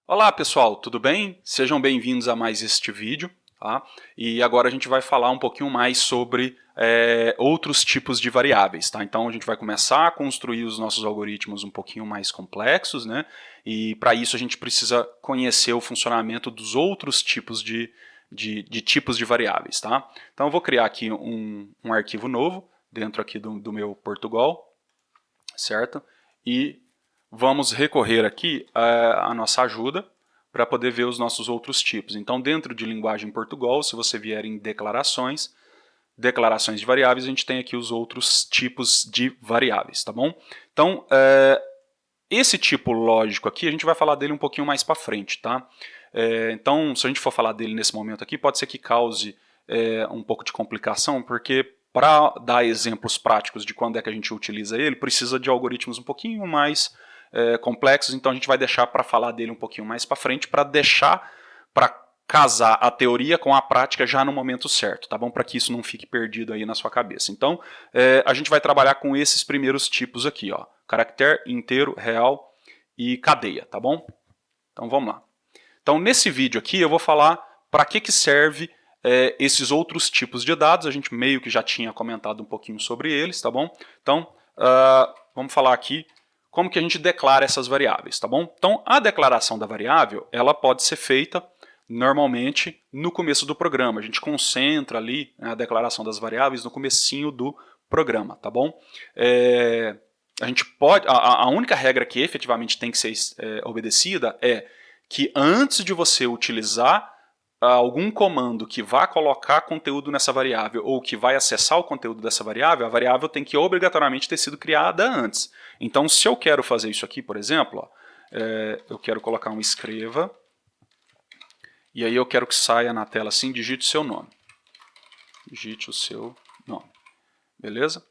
Olá pessoal, tudo bem? Sejam bem-vindos a mais este vídeo. Tá? E agora a gente vai falar um pouquinho mais sobre outros tipos de variáveis. Tá? Então a gente vai começar a construir os nossos algoritmos um pouquinho mais complexos, né? E para isso a gente precisa conhecer o funcionamento dos outros tipos de tipos de variáveis. Tá? Então eu vou criar aqui um arquivo novo dentro aqui do meu Portugal, certo? E vamos recorrer aqui à nossa ajuda para poder ver os nossos outros tipos. Então, dentro de linguagem Portugal, se você vier em declarações de variáveis, a gente tem aqui os outros tipos de variáveis, tá bom? Então, esse tipo lógico aqui, a gente vai falar dele um pouquinho mais para frente, tá? Então, se a gente for falar dele nesse momento aqui, pode ser que cause um pouco de complicação, porque para dar exemplos práticos de quando é que a gente utiliza ele, precisa de algoritmos um pouquinho mais complexos, então a gente vai deixar para falar dele um pouquinho mais para frente, para casar a teoria com a prática já no momento certo, tá bom? Para que isso não fique perdido aí na sua cabeça. Então, a gente vai trabalhar com esses primeiros tipos aqui, ó, caractere, inteiro, real e cadeia, tá bom? Então vamos lá. Então nesse vídeo aqui eu vou falar para que serve esses outros tipos de dados, a gente meio que já tinha comentado um pouquinho sobre eles, tá bom? Então vamos falar aqui como que a gente declara essas variáveis, tá bom? Então a declaração da variável, ela pode ser feita normalmente no começo do programa, a gente concentra ali a declaração das variáveis no comecinho do programa, tá bom? A gente pode, a única regra que efetivamente tem que ser obedecida é que antes de você utilizar algum comando que vá colocar conteúdo nessa variável ou que vai acessar o conteúdo dessa variável, a variável tem que obrigatoriamente ter sido criada antes. Então, se eu quero fazer isso aqui, por exemplo, ó, eu quero colocar um escreva, e aí eu quero que saia na tela assim, digite o seu nome. Digite o seu nome. Beleza?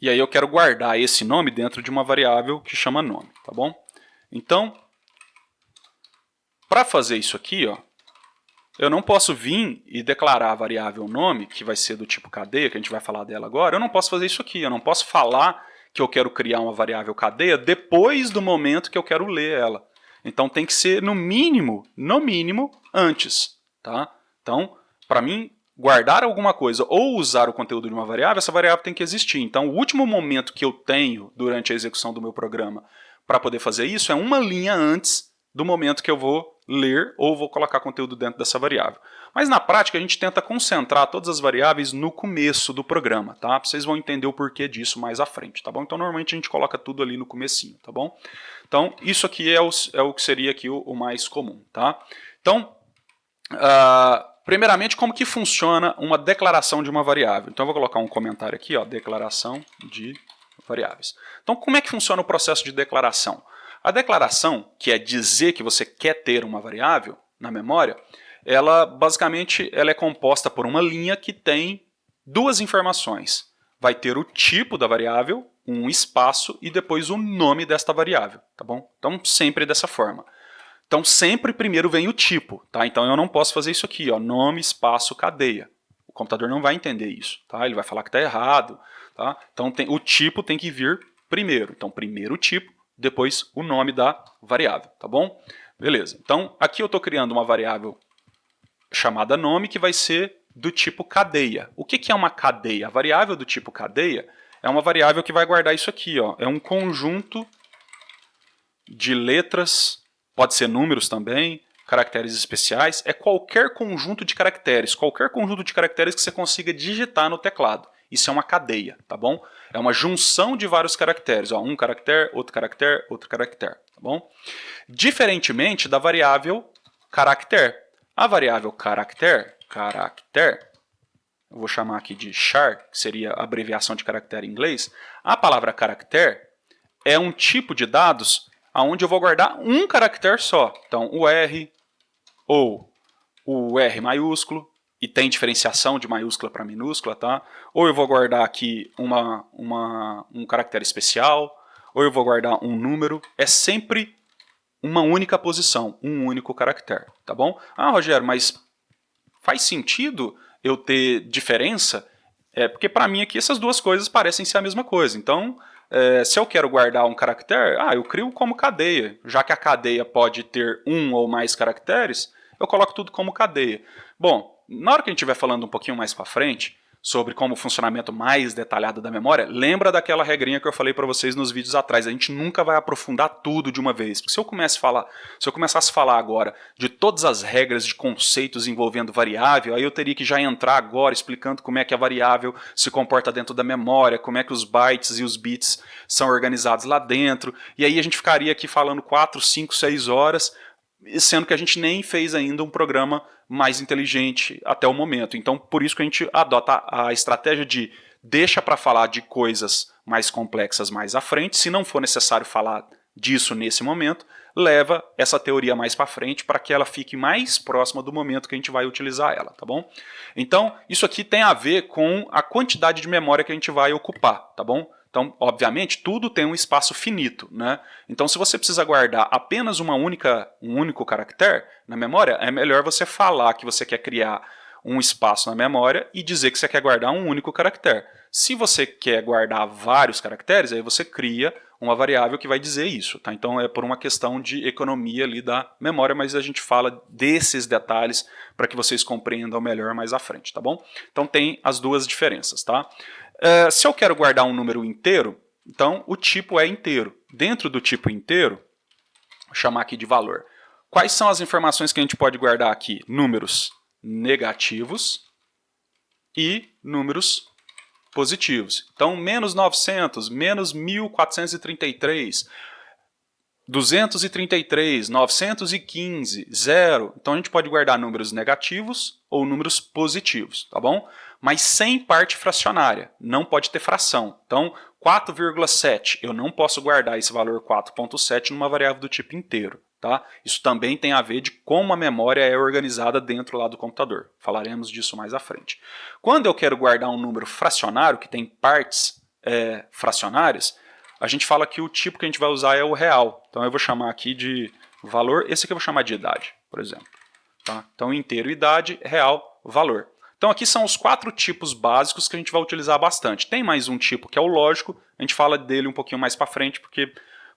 E aí eu quero guardar esse nome dentro de uma variável que chama nome, tá bom? Então, para fazer isso aqui, ó, eu não posso vir e declarar a variável nome, que vai ser do tipo cadeia, que a gente vai falar dela agora, eu não posso fazer isso aqui, eu não posso falar que eu quero criar uma variável cadeia depois do momento que eu quero ler ela. Então tem que ser no mínimo, antes. Tá? Então, para mim, guardar alguma coisa ou usar o conteúdo de uma variável, essa variável tem que existir. Então o último momento que eu tenho durante a execução do meu programa para poder fazer isso é uma linha antes do momento que eu vou ler ou vou colocar conteúdo dentro dessa variável. Mas na prática a gente tenta concentrar todas as variáveis no começo do programa, tá? Vocês vão entender o porquê disso mais à frente, tá bom? Então normalmente a gente coloca tudo ali no comecinho, tá bom? Então isso aqui é o que seria aqui o mais comum, tá? Então, primeiramente, como que funciona uma declaração de uma variável? Então eu vou colocar um comentário aqui, ó, declaração de variáveis. Então como é que funciona o processo de declaração? A declaração, que é dizer que você quer ter uma variável na memória, ela basicamente ela é composta por uma linha que tem duas informações. Vai ter o tipo da variável, um espaço e depois o nome desta variável, tá bom? Então sempre dessa forma. Então sempre primeiro vem o tipo, tá? Então eu não posso fazer isso aqui, ó, nome, espaço, cadeia. O computador não vai entender isso, tá? Ele vai falar que está errado, tá? Então o tipo tem que vir primeiro. Então primeiro o tipo, depois o nome da variável, tá bom? Beleza. Então aqui eu estou criando uma variável chamada nome que vai ser do tipo cadeia. O que é uma cadeia? A variável do tipo cadeia é uma variável que vai guardar isso aqui, ó. É um conjunto de letras, pode ser números também, caracteres especiais, é qualquer conjunto de caracteres que você consiga digitar no teclado. Isso é uma cadeia, tá bom? É uma junção de vários caracteres, ó, um caractere, outro caractere, tá bom? Diferentemente da variável caractere. A variável caractere, eu vou chamar aqui de char, que seria a abreviação de caractere em inglês. A palavra caractere é um tipo de dados onde eu vou guardar um caractere só. Então, o R ou o R maiúsculo, e tem diferenciação de maiúscula para minúscula, tá? Ou eu vou guardar aqui um caractere especial, ou eu vou guardar um número. É sempre uma única posição, um único caractere, tá bom? Ah, Rogério, mas faz sentido eu ter diferença? Porque para mim aqui essas duas coisas parecem ser a mesma coisa. Então, Se eu quero guardar um caractere, eu crio como cadeia. Já que a cadeia pode ter um ou mais caracteres, eu coloco tudo como cadeia. Bom, na hora que a gente estiver falando um pouquinho mais para frente, sobre como o funcionamento mais detalhado da memória, lembra daquela regrinha que eu falei para vocês nos vídeos atrás. A gente nunca vai aprofundar tudo de uma vez. Porque se eu começasse a falar agora de todas as regras de conceitos envolvendo variável, aí eu teria que já entrar agora explicando como é que a variável se comporta dentro da memória, como é que os bytes e os bits são organizados lá dentro. E aí a gente ficaria aqui falando 4, 5, 6 horas, sendo que a gente nem fez ainda um programa mais inteligente até o momento. Então, por isso que a gente adota a estratégia de deixa para falar de coisas mais complexas mais à frente, se não for necessário falar disso nesse momento, leva essa teoria mais para frente para que ela fique mais próxima do momento que a gente vai utilizar ela, tá bom? Então, isso aqui tem a ver com a quantidade de memória que a gente vai ocupar, tá bom? Então, obviamente, tudo tem um espaço finito, né? Então, se você precisa guardar apenas um único caractere na memória, é melhor você falar que você quer criar um espaço na memória e dizer que você quer guardar um único caractere. Se você quer guardar vários caracteres, aí você cria uma variável que vai dizer isso, tá? Então, é por uma questão de economia ali da memória, mas a gente fala desses detalhes para que vocês compreendam melhor mais à frente, tá bom? Então, tem as duas diferenças, tá? Se eu quero guardar um número inteiro, então o tipo é inteiro. Dentro do tipo inteiro, vou chamar aqui de valor. Quais são as informações que a gente pode guardar aqui? Números negativos e números positivos. Então, menos 900, menos 1433, 233, 915, 0. Então a gente pode guardar números negativos ou números positivos, tá bom? Mas sem parte fracionária, não pode ter fração. Então, 4,7, eu não posso guardar esse valor 4,7 numa variável do tipo inteiro, tá? Isso também tem a ver de como a memória é organizada dentro lá do computador. Falaremos disso mais à frente. Quando eu quero guardar um número fracionário, que tem partes fracionárias, a gente fala que o tipo que a gente vai usar é o real. Então eu vou chamar aqui de valor, esse aqui eu vou chamar de idade, por exemplo. Tá? Então inteiro, idade, real, valor. Então aqui são os 4 tipos básicos que a gente vai utilizar bastante. Tem mais um tipo que é o lógico, a gente fala dele um pouquinho mais para frente, porque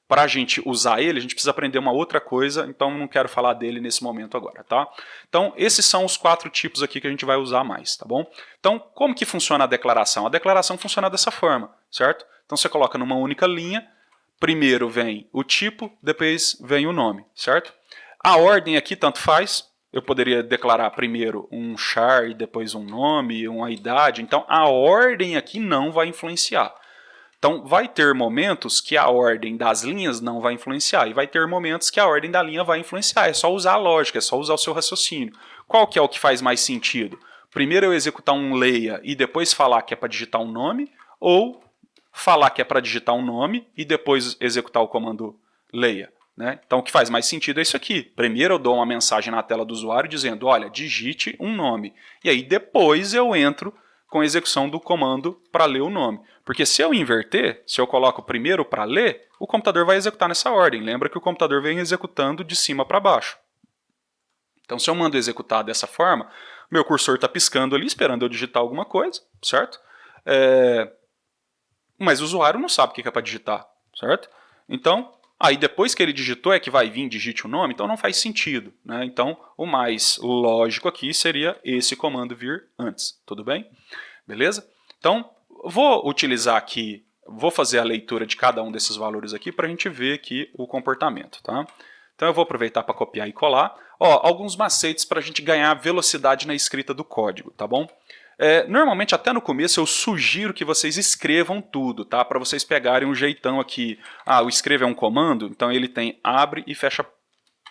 para a gente usar ele, a gente precisa aprender uma outra coisa, então não quero falar dele nesse momento agora, tá? Então esses são os 4 tipos aqui que a gente vai usar mais, tá bom? Então como que funciona a declaração? A declaração funciona dessa forma, certo? Então você coloca numa única linha, primeiro vem o tipo, depois vem o nome, certo? A ordem aqui tanto faz, eu poderia declarar primeiro um char e depois um nome, uma idade, então a ordem aqui não vai influenciar. Então vai ter momentos que a ordem das linhas não vai influenciar e vai ter momentos que a ordem da linha vai influenciar, é só usar a lógica, é só usar o seu raciocínio. Qual que é o que faz mais sentido? Primeiro eu executar um leia e depois falar que é para digitar um nome, ou falar que é para digitar um nome e depois executar o comando leia? Né? Então o que faz mais sentido é isso aqui. Primeiro eu dou uma mensagem na tela do usuário dizendo, olha, digite um nome. E aí depois eu entro com a execução do comando para ler o nome. Porque se eu inverter, se eu coloco primeiro para ler, o computador vai executar nessa ordem. Lembra que o computador vem executando de cima para baixo. Então se eu mando executar dessa forma, meu cursor está piscando ali, esperando eu digitar alguma coisa, certo? Mas o usuário não sabe o que é para digitar, certo? Então, aí depois que ele digitou é que vai vir, digite o nome, então não faz sentido, né? Então, o mais lógico aqui seria esse comando vir antes, tudo bem? Beleza? Então, vou utilizar aqui, vou fazer a leitura de cada um desses valores aqui para a gente ver aqui o comportamento, tá? Então eu vou aproveitar para copiar e colar. Ó, alguns macetes para a gente ganhar velocidade na escrita do código, tá bom? Normalmente, até no começo, eu sugiro que vocês escrevam tudo, tá? Para vocês pegarem um jeitão aqui. O escreve é um comando, então ele tem abre e fecha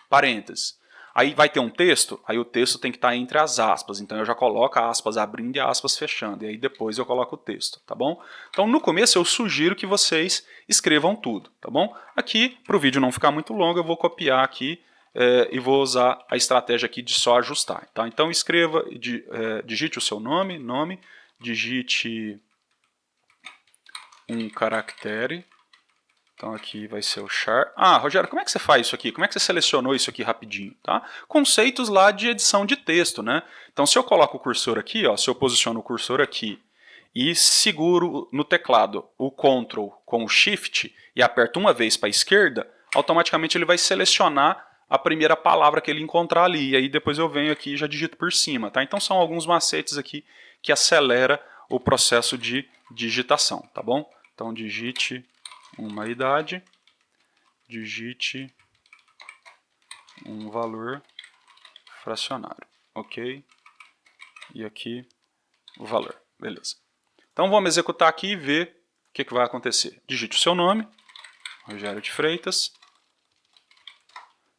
parênteses. Aí vai ter um texto, aí o texto tem que estar entre as aspas. Então eu já coloco a aspas abrindo e a aspas fechando. E aí depois eu coloco o texto, tá bom? Então no começo eu sugiro que vocês escrevam tudo, tá bom? Aqui, para o vídeo não ficar muito longo, eu vou copiar aqui e vou usar a estratégia aqui de só ajustar. Tá? Então escreva, digite o seu nome, digite um caractere. Então aqui vai ser o char. Rogério, como é que você faz isso aqui? Como é que você selecionou isso aqui rapidinho? Tá? Conceitos lá de edição de texto, né? Então se eu coloco o cursor aqui, ó, se eu posiciono o cursor aqui e seguro no teclado o Ctrl com o Shift e aperto uma vez para a esquerda, automaticamente ele vai selecionar a primeira palavra que ele encontrar ali, e aí depois eu venho aqui e já digito por cima, tá? Então são alguns macetes aqui que acelera o processo de digitação, tá bom? Então digite uma idade, digite um valor fracionário, ok? E aqui o valor, beleza. Então vamos executar aqui e ver o que vai acontecer. Digite o seu nome, Rogério de Freitas.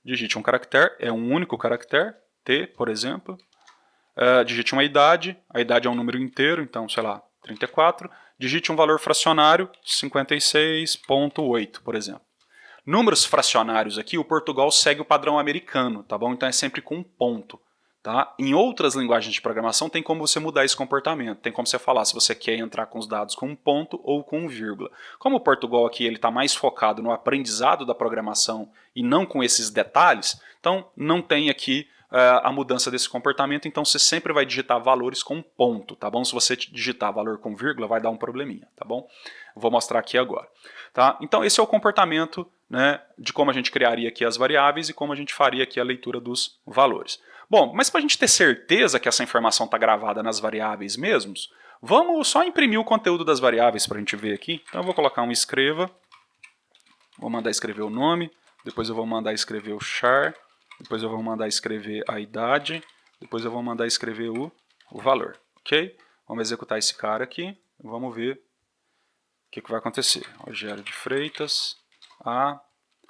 Digite um caractere, é um único caractere, T, por exemplo. Digite uma idade, a idade é um número inteiro, então, sei lá, 34. Digite um valor fracionário, 56,8, por exemplo. Números fracionários aqui, o Portugal segue o padrão americano, tá bom? Então é sempre com um ponto. Tá? Em outras linguagens de programação tem como você mudar esse comportamento, tem como você falar se você quer entrar com os dados com um ponto ou com vírgula. Como o Portugal aqui está mais focado no aprendizado da programação e não com esses detalhes, então não tem aqui a mudança desse comportamento, então você sempre vai digitar valores com ponto, tá bom? Se você digitar valor com vírgula vai dar um probleminha, tá bom? Vou mostrar aqui agora. Tá? Então esse é o comportamento, né, de como a gente criaria aqui as variáveis e como a gente faria aqui a leitura dos valores. Bom, mas para a gente ter certeza que essa informação está gravada nas variáveis mesmos, vamos só imprimir o conteúdo das variáveis para a gente ver aqui. Então eu vou colocar um escreva, vou mandar escrever o nome, depois eu vou mandar escrever o char, depois eu vou mandar escrever a idade, depois eu vou mandar escrever o valor, ok? Vamos executar esse cara aqui, vamos ver o que vai acontecer. Rogério de Freitas, A,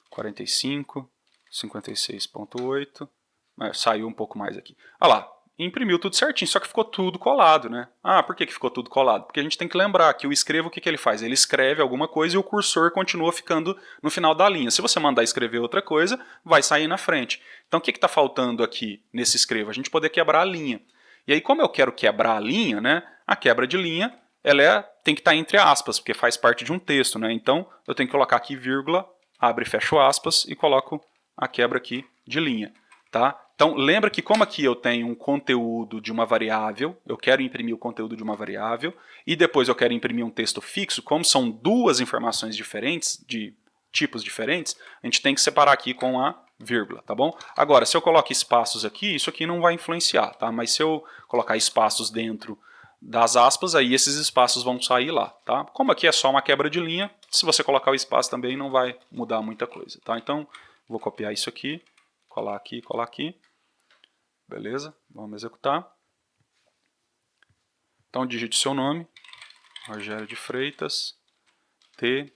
45, 56,8, saiu um pouco mais aqui. Olha lá, imprimiu tudo certinho, só que ficou tudo colado, né? Ah, por que ficou tudo colado? Porque a gente tem que lembrar que o escreva, o que ele faz? Ele escreve alguma coisa e o cursor continua ficando no final da linha. Se você mandar escrever outra coisa, vai sair na frente. Então o que está faltando aqui nesse escreva? A gente poder quebrar a linha. E aí, como eu quero quebrar a linha, né? A quebra de linha, tem que estar entre aspas, porque faz parte de um texto, né? Então eu tenho que colocar aqui vírgula, abre e fecha aspas e coloco a quebra aqui de linha. Tá? Então lembra que como aqui eu tenho um conteúdo de uma variável, eu quero imprimir o conteúdo de uma variável, e depois eu quero imprimir um texto fixo, como são duas informações diferentes, de tipos diferentes, a gente tem que separar aqui com a vírgula, tá bom? Agora, se eu coloco espaços aqui, isso aqui não vai influenciar, tá? Mas se eu colocar espaços dentro das aspas, aí esses espaços vão sair lá, tá? Como aqui é só uma quebra de linha, se você colocar o espaço também não vai mudar muita coisa, tá? Então, vou copiar isso aqui, colar aqui, beleza? Vamos executar. Então, digite seu nome, Rogério de Freitas, T,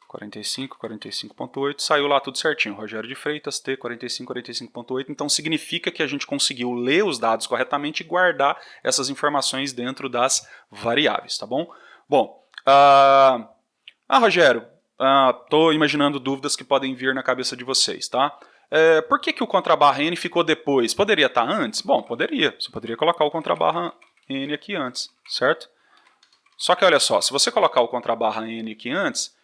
45, 45.8, saiu lá tudo certinho, Rogério de Freitas, T, 45, 45.8, então significa que a gente conseguiu ler os dados corretamente e guardar essas informações dentro das variáveis, tá bom? Bom, Rogério, estou imaginando dúvidas que podem vir na cabeça de vocês, tá? Por que o contrabarra N ficou depois? Poderia estar antes? Bom, poderia, você poderia colocar o contrabarra N aqui antes, certo? Só que olha só, se você colocar o contrabarra N aqui antes,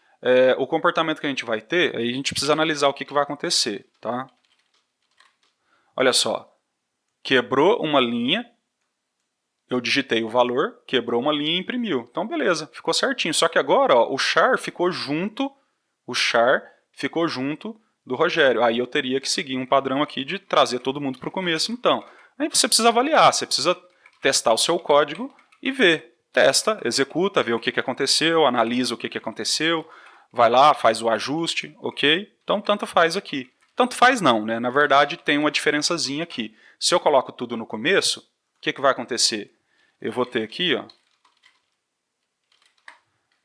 o comportamento que a gente vai ter, aí a gente precisa analisar o que vai acontecer, tá? Olha só, quebrou uma linha, eu digitei o valor, quebrou uma linha e imprimiu. Então beleza, ficou certinho. Só que agora ó, o char ficou junto do Rogério. Aí eu teria que seguir um padrão aqui de trazer todo mundo para o começo. Então, aí você precisa avaliar, você precisa testar o seu código e ver. Testa, executa, vê o que aconteceu, analisa o que aconteceu, vai lá, faz o ajuste, ok? Então tanto faz aqui. Tanto faz não, né? Na verdade tem uma diferençazinha aqui. Se eu coloco tudo no começo, o que vai acontecer? Eu vou ter aqui, ó,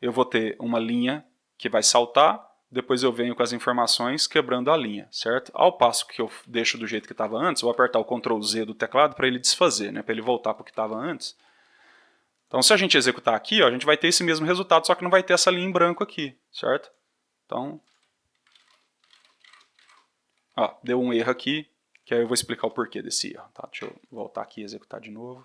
eu vou ter uma linha que vai saltar, depois eu venho com as informações quebrando a linha, certo? Ao passo que eu deixo do jeito que estava antes, eu vou apertar o Ctrl Z do teclado para ele desfazer, né? Para ele voltar para o que estava antes. Então se a gente executar aqui, ó, a gente vai ter esse mesmo resultado, só que não vai ter essa linha em branco aqui, certo? Então, ó, deu um erro aqui, que aí eu vou explicar o porquê desse erro. Tá? Deixa eu voltar aqui e executar de novo.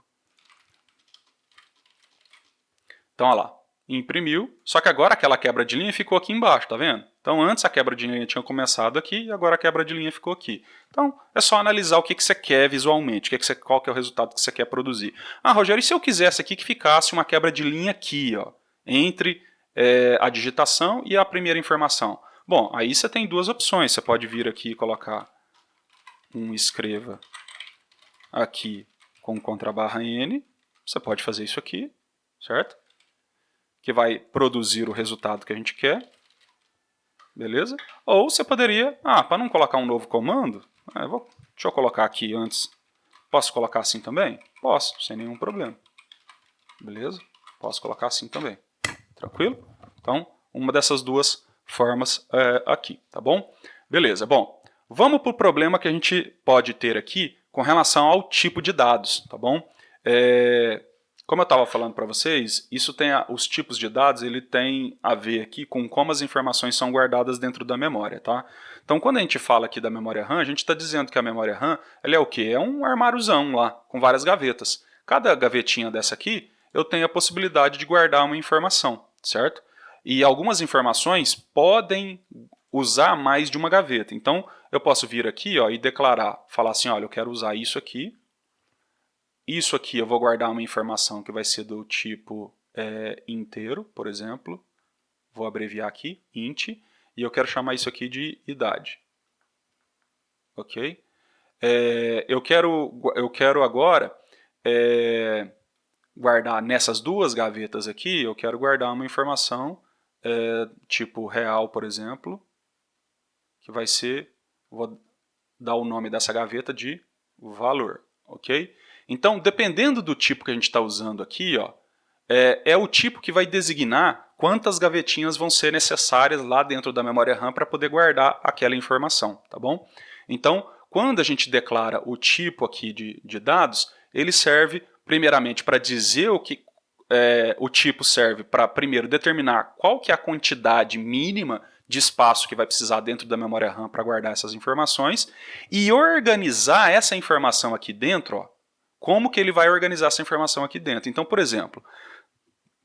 Então, olha lá. imprimiu, só que agora aquela quebra de linha ficou aqui embaixo, tá vendo? Então antes a quebra de linha tinha começado aqui e agora a quebra de linha ficou aqui. Então é só analisar o que você quer visualmente, qual que é o resultado que você quer produzir. Ah, Rogério, e se eu quisesse aqui que ficasse uma quebra de linha aqui, ó, entre a digitação e a primeira informação? Bom, aí você tem duas opções. Você pode vir aqui e colocar escreva aqui com contrabarra N. Você pode fazer isso aqui, certo? Que vai produzir o resultado que a gente quer. Beleza? Ou você poderia, para não colocar um novo comando, deixa eu colocar aqui antes. Posso colocar assim também? Posso, sem nenhum problema. Beleza? Posso colocar assim também. Tranquilo? Então, uma dessas duas formas aqui, tá bom? Beleza, bom, vamos para o problema que a gente pode ter aqui com relação ao tipo de dados, tá bom? Como eu estava falando para vocês, isso tem os tipos de dados, ele tem a ver aqui com como as informações são guardadas dentro da memória, tá? Então, quando a gente fala aqui da memória RAM, a gente está dizendo que a memória RAM, ela é o quê? É um armáriozão lá, com várias gavetas. Cada gavetinha dessa aqui, eu tenho a possibilidade de guardar uma informação, certo? E algumas informações podem usar mais de uma gaveta. Então, eu posso vir aqui, ó, e declarar, falar assim, olha, eu quero usar isso aqui. Isso aqui eu vou guardar uma informação que vai ser do tipo inteiro, por exemplo. Vou abreviar aqui, int, e eu quero chamar isso aqui de idade. Ok? Eu quero agora guardar nessas duas gavetas aqui, eu quero guardar uma informação tipo real, por exemplo, que vai ser, vou dar o nome dessa gaveta de valor, ok? Então, dependendo do tipo que a gente está usando aqui, ó, é o tipo que vai designar quantas gavetinhas vão ser necessárias lá dentro da memória RAM para poder guardar aquela informação, tá bom? Então, quando a gente declara o tipo aqui de dados, ele serve primeiramente para dizer o tipo serve para primeiro determinar qual que é a quantidade mínima de espaço que vai precisar dentro da memória RAM para guardar essas informações e organizar essa informação aqui dentro, ó, como que ele vai organizar essa informação aqui dentro. Então, por exemplo,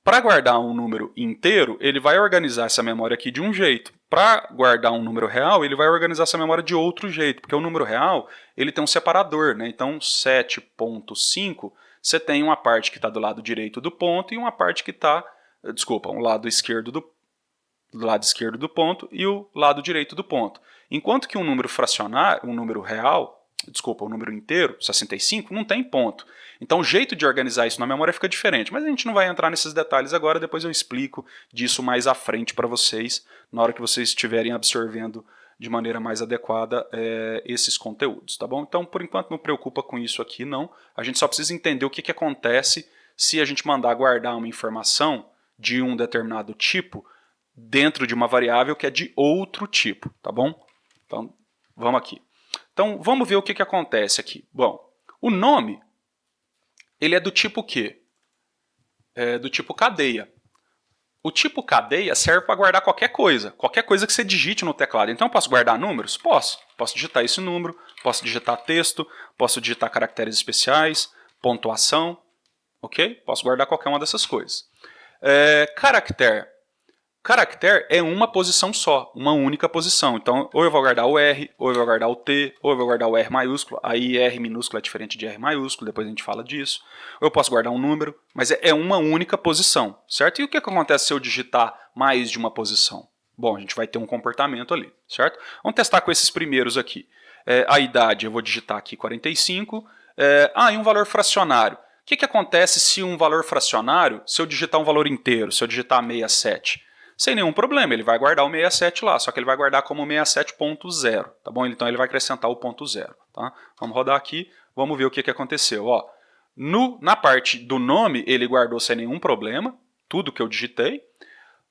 para guardar um número inteiro, ele vai organizar essa memória aqui de um jeito. Para guardar um número real, ele vai organizar essa memória de outro jeito, porque o número real ele tem um separador, né? Então 7.5, você tem uma parte que está do lado direito do ponto e uma parte que está, um lado esquerdo do lado esquerdo do ponto e o lado direito do ponto. Enquanto que um número fracionário, um número real, um número inteiro, 65, não tem ponto. Então o jeito de organizar isso na memória fica diferente, mas a gente não vai entrar nesses detalhes agora, depois eu explico disso mais à frente para vocês, na hora que vocês estiverem absorvendo de maneira mais adequada esses conteúdos, tá bom? Então, por enquanto, não preocupa com isso aqui, não. A gente só precisa entender o que acontece se a gente mandar guardar uma informação de um determinado tipo dentro de uma variável que é de outro tipo, tá bom? Então, vamos aqui. Então, vamos ver o que acontece aqui. Bom, o nome, ele é do tipo quê? É do tipo cadeia. O tipo cadeia serve para guardar qualquer coisa que você digite no teclado. Então, eu posso guardar números? Posso. Posso digitar esse número, posso digitar texto, posso digitar caracteres especiais, pontuação, ok? Posso guardar qualquer uma dessas coisas. Caractere. Caractere é uma posição só, uma única posição. Então, ou eu vou guardar o R, ou eu vou guardar o T, ou eu vou guardar o R maiúsculo. Aí R minúsculo é diferente de R maiúsculo, depois a gente fala disso. Ou eu posso guardar um número, mas é uma única posição, certo? E o que acontece se eu digitar mais de uma posição? Bom, a gente vai ter um comportamento ali, certo? Vamos testar com esses primeiros aqui. A idade, eu vou digitar aqui 45. E um valor fracionário. O que acontece se um valor fracionário, se eu digitar um valor inteiro, se eu digitar 67? Sem nenhum problema, ele vai guardar o 67 lá, só que ele vai guardar como 67.0, tá bom? Então ele vai acrescentar o ponto 0, tá? Vamos rodar aqui, vamos ver o que aconteceu. Ó, na parte do nome, ele guardou sem nenhum problema, tudo que eu digitei.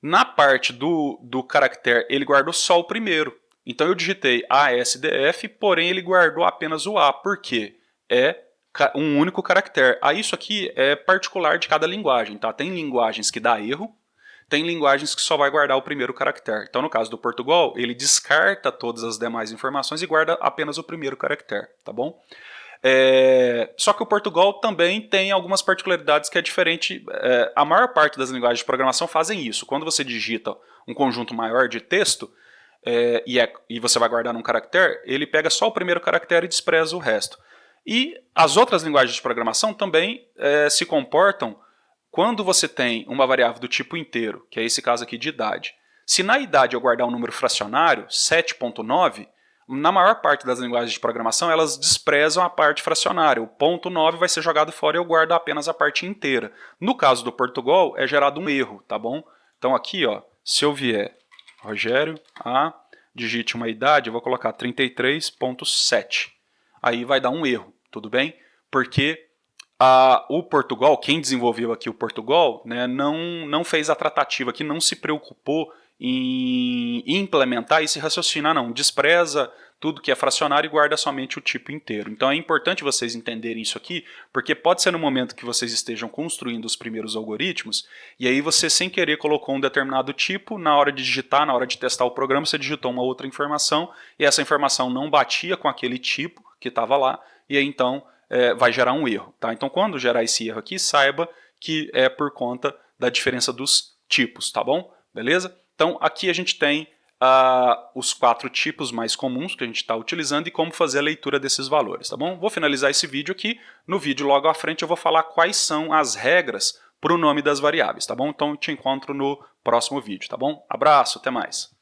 Na parte do caractere, ele guardou só o primeiro. Então eu digitei ASDF, porém ele guardou apenas o A, porque é um único caractere. Isso aqui é particular de cada linguagem, tá? Tem linguagens que dá erro, tem linguagens que só vai guardar o primeiro caractere. Então, no caso do Portugal, ele descarta todas as demais informações e guarda apenas o primeiro caractere, tá bom? Só que o Portugal também tem algumas particularidades que é diferente. A maior parte das linguagens de programação fazem isso. Quando você digita um conjunto maior de texto, e você vai guardar num caractere, ele pega só o primeiro caractere e despreza o resto. E as outras linguagens de programação também se comportam quando você tem uma variável do tipo inteiro, que é esse caso aqui de idade. Se na idade eu guardar um número fracionário, 7.9, na maior parte das linguagens de programação elas desprezam a parte fracionária. O ponto 9 vai ser jogado fora e eu guardo apenas a parte inteira. No caso do Portugal, é gerado um erro, tá bom? Então aqui, ó, se eu vier Rogério, digite uma idade, eu vou colocar 33.7. Aí vai dar um erro, tudo bem? Porque o Portugal, quem desenvolveu aqui o Portugal, né, não fez a tratativa aqui, não se preocupou em implementar esse raciocínio. Não, despreza tudo que é fracionário e guarda somente o tipo inteiro. Então é importante vocês entenderem isso aqui, porque pode ser no momento que vocês estejam construindo os primeiros algoritmos, e aí você sem querer colocou um determinado tipo, na hora de digitar, na hora de testar o programa, você digitou uma outra informação, e essa informação não batia com aquele tipo que estava lá, e aí então vai gerar um erro. Tá? Então quando gerar esse erro aqui, saiba que é por conta da diferença dos tipos, tá bom? Beleza? Então aqui a gente tem os 4 tipos mais comuns que a gente está utilizando e como fazer a leitura desses valores, tá bom? Vou finalizar esse vídeo aqui. No vídeo logo à frente eu vou falar quais são as regras para o nome das variáveis, tá bom? Então eu te encontro no próximo vídeo, tá bom? Abraço, até mais!